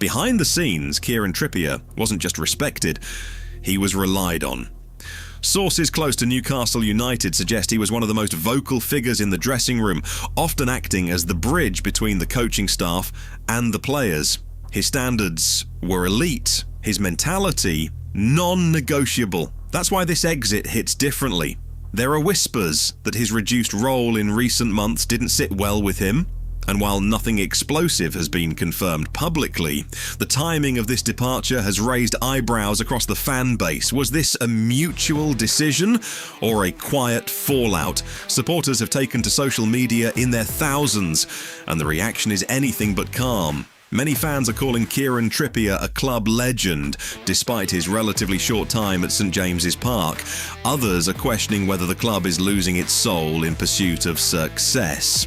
Behind the scenes, Kieran Trippier wasn't just respected, he was relied on. Sources close to Newcastle United suggest he was one of the most vocal figures in the dressing room, often acting as the bridge between the coaching staff and the players. His standards were elite, his mentality non-negotiable. That's why this exit hits differently. There are whispers that his reduced role in recent months didn't sit well with him. And while nothing explosive has been confirmed publicly, the timing of this departure has raised eyebrows across the fan base. Was this a mutual decision or a quiet fallout? Supporters have taken to social media in their thousands, and the reaction is anything but calm. Many fans are calling Kieran Trippier a club legend, despite his relatively short time at St James's Park. Others are questioning whether the club is losing its soul in pursuit of success.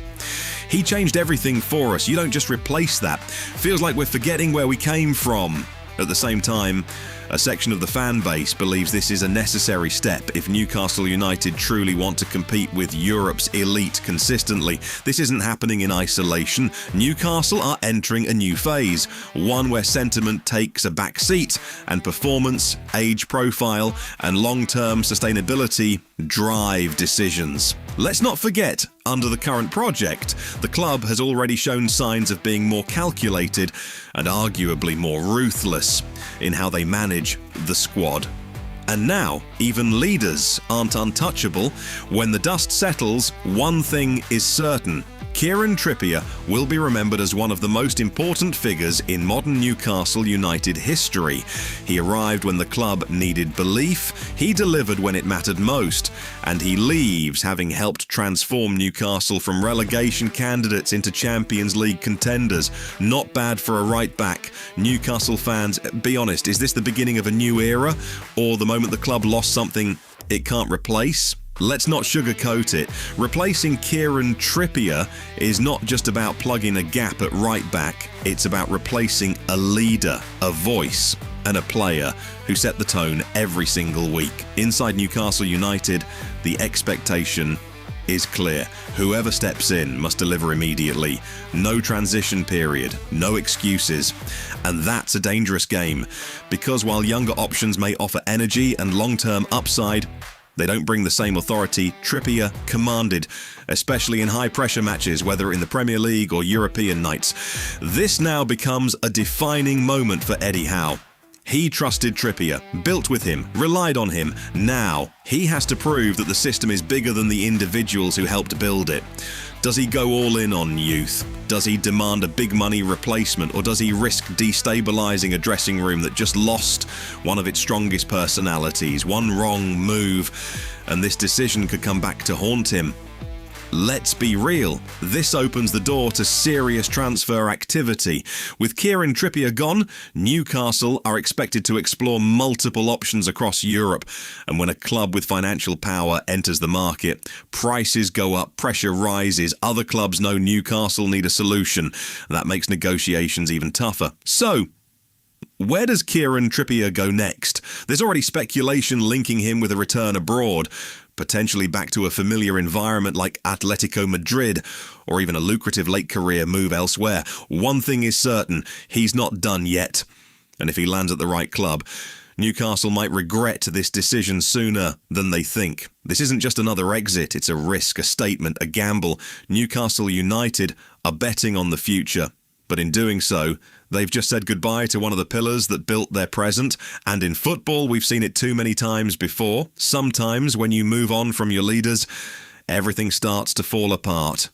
He changed everything for us. You don't just replace that. Feels like we're forgetting where we came from. At the same time, a section of the fan base believes this is a necessary step if Newcastle United truly want to compete with Europe's elite consistently. This isn't happening in isolation. Newcastle are entering a new phase, one where sentiment takes a back seat and performance, age profile, and long-term sustainability drive decisions. Let's not forget, under the current project, the club has already shown signs of being more calculated and arguably more ruthless in how they manage the squad. And now, even leaders aren't untouchable. When the dust settles, one thing is certain. Kieran Trippier will be remembered as one of the most important figures in modern Newcastle United history. He arrived when the club needed belief, he delivered when it mattered most, and he leaves having helped transform Newcastle from relegation candidates into Champions League contenders. Not bad for a right-back. Newcastle fans, be honest, is this the beginning of a new era, or the moment the club lost something it can't replace? Let's not sugarcoat it. Replacing Kieran Trippier is not just about plugging a gap at right back, it's about replacing a leader, a voice, and a player who set the tone every single week. Inside Newcastle United, the expectation is clear. Whoever steps in must deliver immediately. No transition period, no excuses. And that's a dangerous game, because while younger options may offer energy and long-term upside, they don't bring the same authority Trippier commanded, especially in high-pressure matches, whether in the Premier League or European nights. This now becomes a defining moment for Eddie Howe. He trusted Trippier, built with him, relied on him. Now, he has to prove that the system is bigger than the individuals who helped build it. Does he go all in on youth? Does he demand a big money replacement? Or does he risk destabilising a dressing room that just lost one of its strongest personalities? One wrong move, and this decision could come back to haunt him. Let's be real, this opens the door to serious transfer activity. With Kieran Trippier gone, Newcastle are expected to explore multiple options across Europe. And when a club with financial power enters the market, prices go up, pressure rises, other clubs know Newcastle need a solution. That makes negotiations even tougher. So, where does Kieran Trippier go next? There's already speculation linking him with a return abroad, potentially back to a familiar environment like Atletico Madrid, or even a lucrative late career move elsewhere. One thing is certain, he's not done yet. And if he lands at the right club, Newcastle might regret this decision sooner than they think. This isn't just another exit, it's a risk, a statement, a gamble. Newcastle United are betting on the future. But in doing so, they've just said goodbye to one of the pillars that built their present. And in football, we've seen it too many times before. Sometimes when you move on from your leaders, everything starts to fall apart.